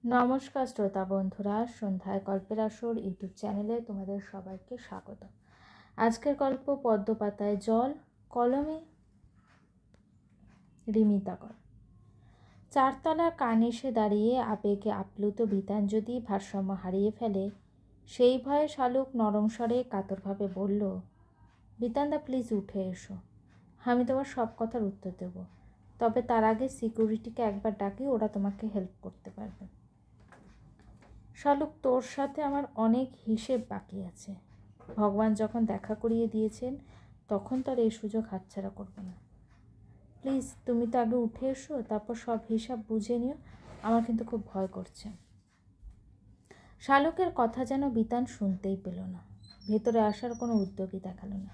নমস্কার শ্রোতা বন্ধুরা, সন্ধ্যায় গল্পের আসর ইউটিউব চ্যানেলে তোমাদের সবাইকে স্বাগত। আজকের গল্প পদ্মপাতায় জল, কলমে রিমিতাকর। চারতলার কার্নিশে দাঁড়িয়ে আবেগে আপ্লুত বিতান যদি ভারসাম্য হারিয়ে ফেলে, সেই ভয়ে শালুক নরম স্বরে কাতরভাবে বলল, বিতানদা প্লিজ উঠে এসো, আমি তোমার সব কথার উত্তর দেব, তবে তার আগে সিকিউরিটিকে একবার ডাকি, ওরা তোমাকে হেল্প করতে পারবে। শালুক, তোর সাথে আমার অনেক হিসেব বাকি আছে। ভগবান যখন দেখা করিয়ে দিয়েছেন তখন তো আর এই সুযোগ হাতছাড়া করবো না। প্লিজ তুমি তো আগে উঠে এসো, তারপর সব হিসাব বুঝে নিও। আমার কিন্তু খুব ভয় করছে। শালুকের কথা যেন বিতান শুনতেই পেল না। ভেতরে আসার কোনো উদ্যোগই দেখালো না।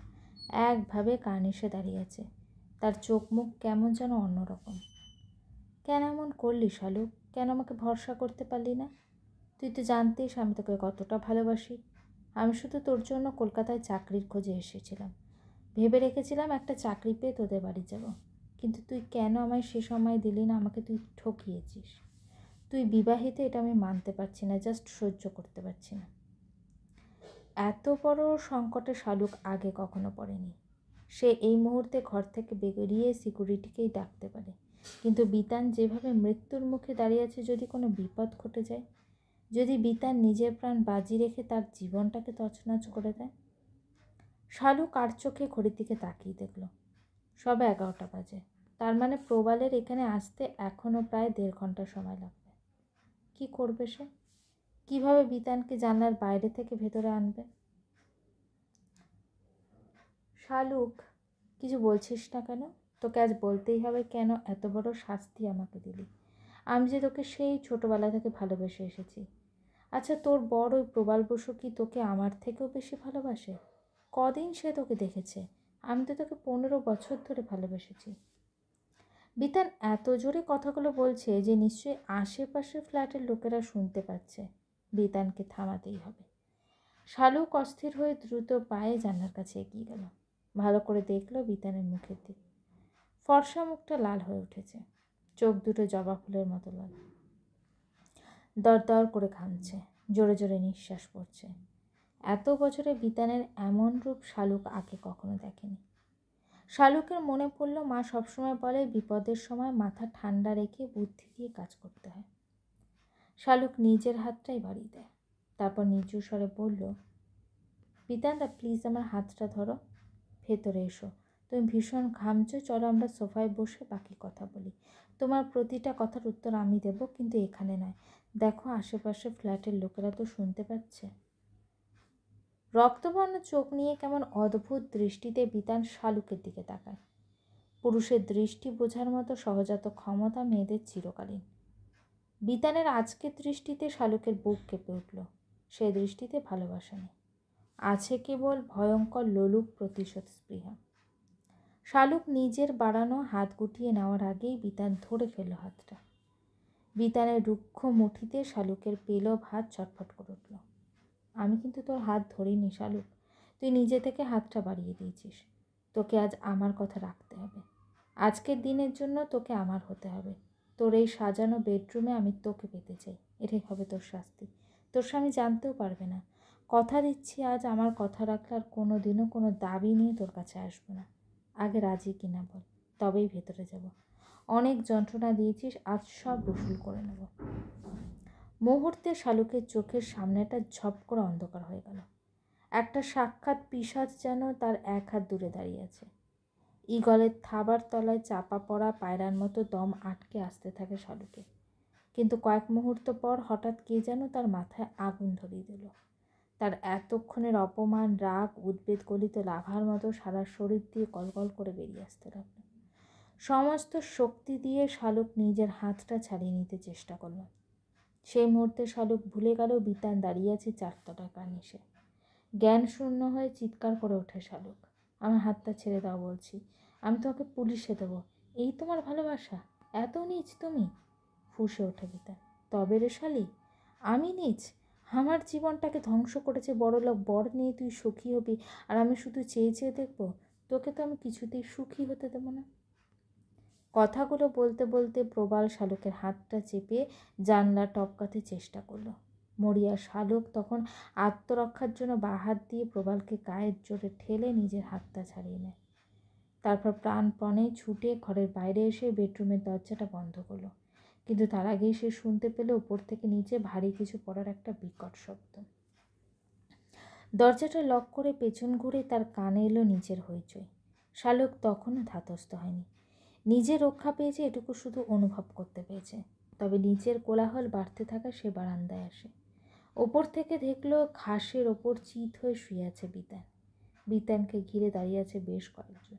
একভাবে কার্নিশে দাঁড়িয়ে আছে। তার চোখ মুখ কেমন যেন অন্যরকম। কেন এমন করলি শালুক? কেন আমাকে ভরসা করতে পারলি না? তুই তো জানতিস আমি তোকে কতটা ভালোবাসি। আমি শুধু তোর জন্য কলকাতায় চাকরির খোঁজে এসেছিলাম। ভেবে রেখেছিলাম একটা চাকরি পেয়ে তোদের বাড়ি যাব। কিন্তু তুই কেন আমায় সে সময় দিলি না? আমাকে তুই ঠকিয়েছিস। তুই বিবাহিত, এটা আমি মানতে পারছি না, জাস্ট সহ্য করতে পারছি না। এত বড় সংকটে শালুক আগে কখনো পড়েনি। সে এই মুহূর্তে ঘর থেকে বেরিয়ে সিকিউরিটিকেই ডাকতে পারে, কিন্তু বিতান যেভাবে মৃত্যুর মুখে দাঁড়িয়ে আছে, যদি কোনো বিপদ ঘটে যায়, যদি বিতান নিজের প্রাণ বাজি রেখে তার জীবনটাকে তছনছ করে দেয়। শালু কার চোখে ঘড়ির দিকে তাকিয়ে দেখল, সবে 11টা বাজে। তার মানে প্রবালের এখানে আসতে এখনও প্রায় 1.5 ঘন্টা সময় লাগবে। কি করবে সে? কিভাবে বিতানকে জানলার বাইরে থেকে ভেতরে আনবে? শালুক, কিছু বলছিস না কেন? তোকে আজ বলতেই হবে, কেন এত বড় শাস্তি আমাকে দিলি? আমি যে তোকে সেই ছোটবেলা থেকে ভালোবেসে এসেছি। আচ্ছা, তোর বড় ওই প্রবাল বসু কি তোকে আমার থেকেও বেশি ভালোবাসে? কদিন সে তোকে দেখেছে? আমি তো তোকে 15 বছর ধরে ভালোবেসেছি। বিতান এত জোরে কথাগুলো বলছে যে নিশ্চয়ই আশেপাশের ফ্ল্যাটের লোকেরা শুনতে পাচ্ছে। বিতানকে থামাতেই হবে। শালুক অস্থির হয়ে দ্রুত পায়ে জানলার কাছে এগিয়ে গেল। ভালো করে দেখলো বিতানের মুখের দিক। ফর্সা মুখটা লাল হয়ে উঠেছে, চোখ দুটো জবা ফুলের মতো লাল। দরদর করে ঘামছে, জোরে জোরে নিঃশ্বাস পড়ছে। এত বছরে বিতানের এমন রূপ শালুক আগে কখনো দেখেনি। শালুকের মনে পড়ল, মা সবসময় বলে বিপদের সময় মাথা ঠান্ডা রেখে বুদ্ধি দিয়ে কাজ করতে হয়। শালুক নিজের হাতটাই বাড়িয়ে দেয়, তারপর নিচু স্বরে বলল, বিতানদা প্লিজ আমার হাতটা ধরো, ভেতরে এসো। তুমি ভীষণ ঘামছো, চলো আমরা সোফায় বসে বাকি কথা বলি। তোমার প্রতিটা কথার উত্তর আমি দেব, কিন্তু এখানে নয়। দেখো, আশেপাশে ফ্ল্যাটের লোকেরা তো শুনতে পাচ্ছে। রক্তবর্ণ চোখ নিয়ে কেমন অদ্ভুত দৃষ্টিতে বিতান শালুকের দিকে তাকায়। পুরুষের দৃষ্টি বোঝার মতো সহজাত ক্ষমতা মেয়েদের চিরকালীন। বিতানের আজকের দৃষ্টিতে শালুকের বুক কেঁপে উঠল। সে দৃষ্টিতে ভালোবাসা নেই, আছে কেবল ভয়ঙ্কর লোলুপ প্রতিশোধ স্পৃহা। শালুক নিজের বাড়ানো হাত গুটিয়ে নেওয়ার আগেই বিতান ধরে ফেলল হাতটা। বিতানের রুক্ষ মুঠিতে শালুকের পেলব হাত ছটফট করে উঠল। আমি কিন্তু তোর হাত ধরিনি শালুক, তুই নিজে থেকে হাতটা বাড়িয়ে দিয়েছিস। তোকে আজ আমার কথা রাখতে হবে। আজকের দিনের জন্য তোকে আমার হতে হবে। তোর এই সাজানো বেডরুমে আমি তোকে পেতে চাই, এটাই হবে তোর শাস্তি। তোর স্বামী জানতেও পারবে না। কথা দিচ্ছি, আজ আমার কথা রাখলে আর কোনো দিনও কোনো দাবি নিয়ে তোর কাছে আসবো না। আগে রাজি কিনা বল, তবেই ভেতরে যাব। অনেক যন্ত্রণা দিয়েছিস, আজ সব বসুল করে নেব। মুহূর্তে শালুকের চোখের সামনেটা ঝপ করে অন্ধকার হয়ে গেল। একটা সাক্ষাৎ পিশাচ যেন তার এক হাত দূরে দাঁড়িয়ে আছে। ঈগলের থাবার তলায় চাপা পড়া পায়রার মতো দম আটকে আসতে থাকে শালুকে। কিন্তু কয়েক মুহূর্ত পর হঠাৎ কে যেন তার মাথায় আগুন ধরিয়ে দিল। তার এতক্ষণের অপমান, রাগ, উদ্বেগ গলিত লাভার মতো সারা শরীর দিয়ে গলগল করে বেরিয়ে আসতে লাগলো। সমস্ত শক্তি দিয়ে শালুক নিজের হাতটা ছাড়িয়ে নিতে চেষ্টা করল। সেই মুহূর্তে শালুক ভুলে গেল বিতান দাঁড়িয়ে আছে 4তলার কার্নিশে। জ্ঞান শূন্য হয়ে চিৎকার করে ওঠে শালুক, আমার হাতটা ছেড়ে দাও বলছি, আমি তোমাকে পুলিশে দেবো। এই তোমার ভালোবাসা? এত নীচ তুমি? ফুঁসে ওঠে বিতান। তবে রে শালি, আমি নীচ? আমার জীবনটাকে ধ্বংস করেছে বড়লোক বর নিয়ে তুই সুখী হবি, আর আমি শুধু চেয়ে চেয়ে দেখবো? তোকে তো আমি কিছুতেই সুখী হতে দেবো না। কথাগুলো বলতে বলতে প্রবাল শালুকের হাতটা চেপে জানলা টপকাতে চেষ্টা করলো। মরিয়া শালুক তখন আত্মরক্ষার জন্য বাঁ হাত দিয়ে প্রবালকে গায়ের জোরে ঠেলে নিজের হাতটা ছাড়িয়ে নেয়। তারপর প্রাণপণে ছুটে ঘরের বাইরে এসে বেডরুমের দরজাটা বন্ধ করলো। কিন্তু তার আগেই সে শুনতে পেল উপর থেকে নিচে ভারী কিছু পড়ার একটা বিকট শব্দ। দরজাটা লক করে পেছন ঘুরে তার কানে এলো নিচের হইচই। শালুক তখনও ধাতস্থ হয়নি। নিজে রক্ষা পেয়েছে এটুকু শুধু অনুভব করতে পেরেছে। তবে নিচের কোলাহল বাড়তে থাকা সে বারান্দায় আসে। ওপর থেকে দেখলো ঘাসের ওপর চিত হয়ে শুয়ে আছে বিতান। বিতানকে ঘিরে দাঁড়িয়ে আছে বেশ কয়েকজন।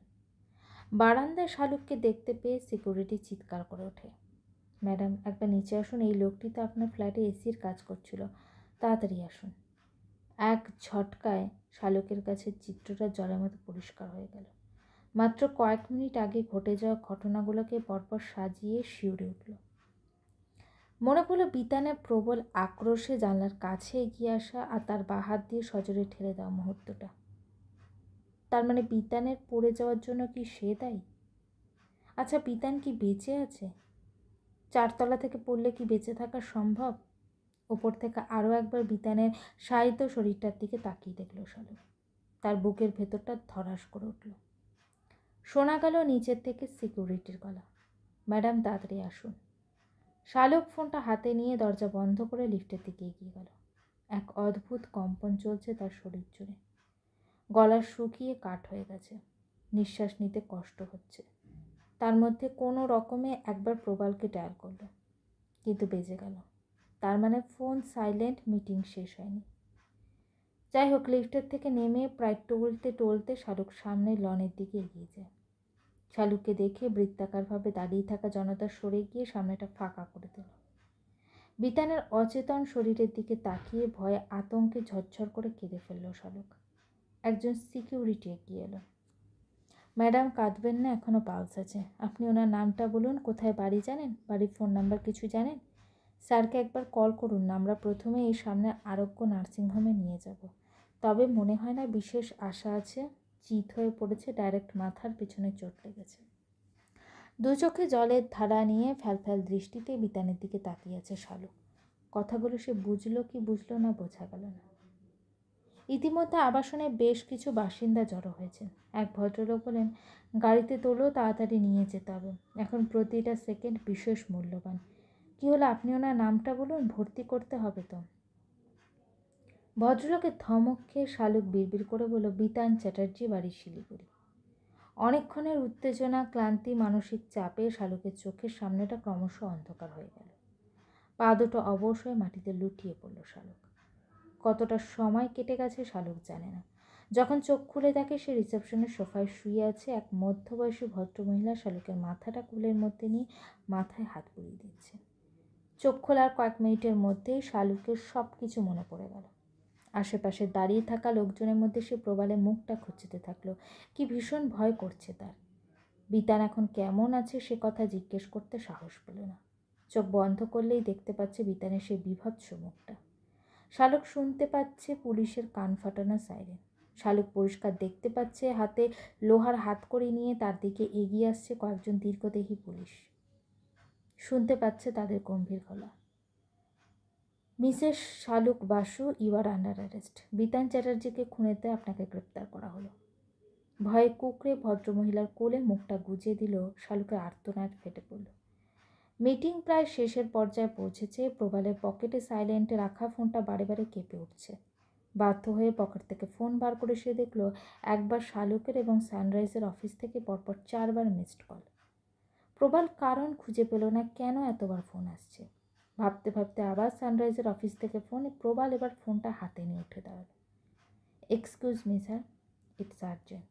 বারান্দায় শালুককে দেখতে পেয়ে সিকিউরিটি চিৎকার করে ওঠে, ম্যাডাম একবার নিচে আসুন, এই লোকটি তো আপনার ফ্ল্যাটে এসির কাজ করছিল, তাড়াতাড়ি আসুন। এক ঝটকায় শালুকের কাছে চিত্রটা জলের মতো পরিষ্কার হয়ে গেল। মাত্র কয়েক মিনিট আগে ঘটে যাওয়া ঘটনাগুলোকে পরপর সাজিয়ে শিউরে উঠল। মনে পড়ল বিতানের প্রবল আক্রোশে জানলার কাছে এগিয়ে আসা আর তার বাঁ হাত দিয়ে সজোরে ঠেলে দেওয়া মুহূর্তটা। তার মানে বিতানের পড়ে যাওয়ার জন্য কি সে দায়ী? আচ্ছা, বিতান কি বেঁচে আছে? 4 তলা থেকে পড়লে কি বেঁচে থাকা সম্ভব? ওপর থেকে আরও একবার বিতানের শায়িত শরীরটার দিকে তাকিয়ে দেখল শালুক। তার বুকের ভেতরটা ধড়াস করে উঠল। শোনা গেল নিচের থেকে সিকিউরিটির গলা, ম্যাডাম তাড়াতাড়ি আসুন। শালুক ফোনটা হাতে নিয়ে দরজা বন্ধ করে লিফটের দিকে এগিয়ে গেল। এক অদ্ভুত কম্পন চলছে তার শরীর জুড়ে। গলা শুকিয়ে কাঠ হয়ে গেছে, নিঃশ্বাস নিতে কষ্ট হচ্ছে। তার মধ্যে কোনো রকমে একবার প্রবালকে ডায়াল করল, কিন্তু বেজে গেল। তার মানে ফোন সাইলেন্ট, মিটিং শেষ হয়নি। যাই হোক, লিফটের থেকে নেমে প্রায় টলতে টলতে শালুক সামনে লনের দিকে এগিয়ে যায়। শালুককে দেখে বৃত্তাকারভাবে দাঁড়িয়ে থাকা জনতা সরে গিয়ে সামনেটা ফাঁকা করে দিল। বিতানের অচেতন শরীরের দিকে তাকিয়ে ভয়ে আতঙ্কে ঝরঝর করে কেঁদে ফেলল শালুক। একজন সিকিউরিটি এগিয়ে এলো, ম্যাডাম কাঁদবেন না, এখনও পালস আছে। আপনি ওনার নামটা বলুন, কোথায় বাড়ি জানেন, বাড়ির ফোন নাম্বার কিছু জানেন? স্যারকে একবার কল করুন না, আমরা প্রথমে এই সামনে আরোগ্য নার্সিংহোমে নিয়ে যাব। তবে মনে হয় না বিশেষ আশা আছে, চিত হয়ে পড়েছে, ডাইরেক্ট মাথার পেছনে চোট লেগেছে। দু চোখে জলের ধারা নিয়ে ফ্যালফ্যাল দৃষ্টিতে বিতানের দিকে তাকিয়ে আছে শালুক। কথাগুলো সে বুঝলো কি বুঝলো না বোঝা গেল না। ইতিমধ্যে আবাসনে বেশ কিছু বাসিন্দা জড়ো হয়েছেন। এক ভদ্রলোক বলেন, গাড়িতে তোলো, তাড়াতাড়ি নিয়ে যেতে হবে, এখন প্রতিটা সেকেন্ড বিশেষ মূল্যবান। কী হলো, আপনি ওনার নামটা বলুন, ভর্তি করতে হবে তো। ভদ্রলোকের ধমক খেয়ে শালুক বিড়বিড় করে বলল, বিতান চ্যাটার্জি, বাড়ি শিলিগুড়ি। অনেকক্ষণের উত্তেজনা, ক্লান্তি, মানসিক চাপে শালুকের চোখের সামনেটা ক্রমশ অন্ধকার হয়ে গেল। পা দুটো অবশ হয়ে মাটিতে লুটিয়ে পড়ল শালুক। কতটা সময় কেটে গেছে শালুক জানে না। যখন চোখ খুলে দেখে সে রিসেপশনের সোফায় শুয়ে আছে। এক মধ্যবয়সী ভদ্রমহিলা শালুকের মাথাটা কোলের মধ্যে নিয়ে মাথায় হাত বুলিয়ে দিচ্ছে। চোখ খোলার কয়েক মিনিটের মধ্যেই শালুকের সব কিছু মনে পড়ে গেল। আশেপাশে দাঁড়িয়ে থাকা লোকজনের মধ্যে সে প্রবালের মুখটা খুঁজতে থাকলো। কি ভীষণ ভয় করছে তার। বিতান এখন কেমন আছে সে কথা জিজ্ঞেস করতে সাহস পেল না। চোখ বন্ধ করলেই দেখতে পাচ্ছে বিতানের সেই বিভৎস মুখটা। শালুক শুনতে পাচ্ছে পুলিশের কান ফাটানো সাইরেন। শালুক পরিষ্কার দেখতে পাচ্ছে হাতে লোহার হাতকড়ি নিয়ে তার দিকে এগিয়ে আসছে কয়েকজন দীর্ঘদেহী পুলিশ। শুনতে পাচ্ছে তাদের গম্ভীর গলা, Mrs Shaluk Basu, you are under arrest. Bitan চ্যাটার্জিকে খুনেতে আপনাকে গ্রেপ্তার করা হলো। ভয়ে কুকড়ে ভদ্রমহিলার কোলে মুখটা গুজে দিল। শালুকের আর্তনাদ ফেটে পড়ল। মিটিং প্রায় শেষের পর্যায়ে পৌঁছেছে। প্রবালের পকেটে সাইলেন্টে রাখা ফোনটা বারে বারে কেঁপে উঠছে। বাধ্য হয়ে পকেট থেকে ফোন বার করে সে দেখল একবার শালুকের এবং সানরাইজের অফিস থেকে পরপর 4 বার মিসড কল। প্রবাল কারণ খুঁজে পেল না কেন এতবার ফোন আসছে। ভাবতে ভাবতে আবার সানরাইজের অফিস থেকে ফোন। প্রবাল এবার ফোনটা হাতে নিয়ে উঠে দাঁড়াল। Excuse me sir, it's urgent.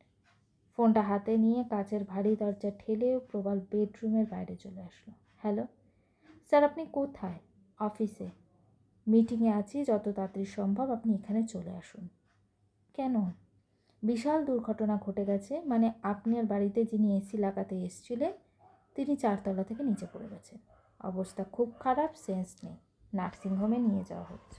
ফোনটা হাতে নিয়ে কাচের ভারী দরজা ঠেলে প্রবাল বেডরুমের বাইরে চলে আসলো। হ্যালো স্যার, আপনি কোথায়? অফিসে, মিটিংয়ে আছি, যত তাড়াতাড়ি সম্ভব আপনি এখানে চলে আসুন। কেন? বিশাল দুর্ঘটনা ঘটে গেছে। মানে আপনার বাড়িতে যিনি এসি লাগাতে এসেছিলেন তিনি 4 তলা থেকে নিচে পড়ে গেছেন। অবস্থা খুব খারাপ, সেন্স নেই, নার্সিংহোমে নিয়ে যাওয়া হচ্ছে।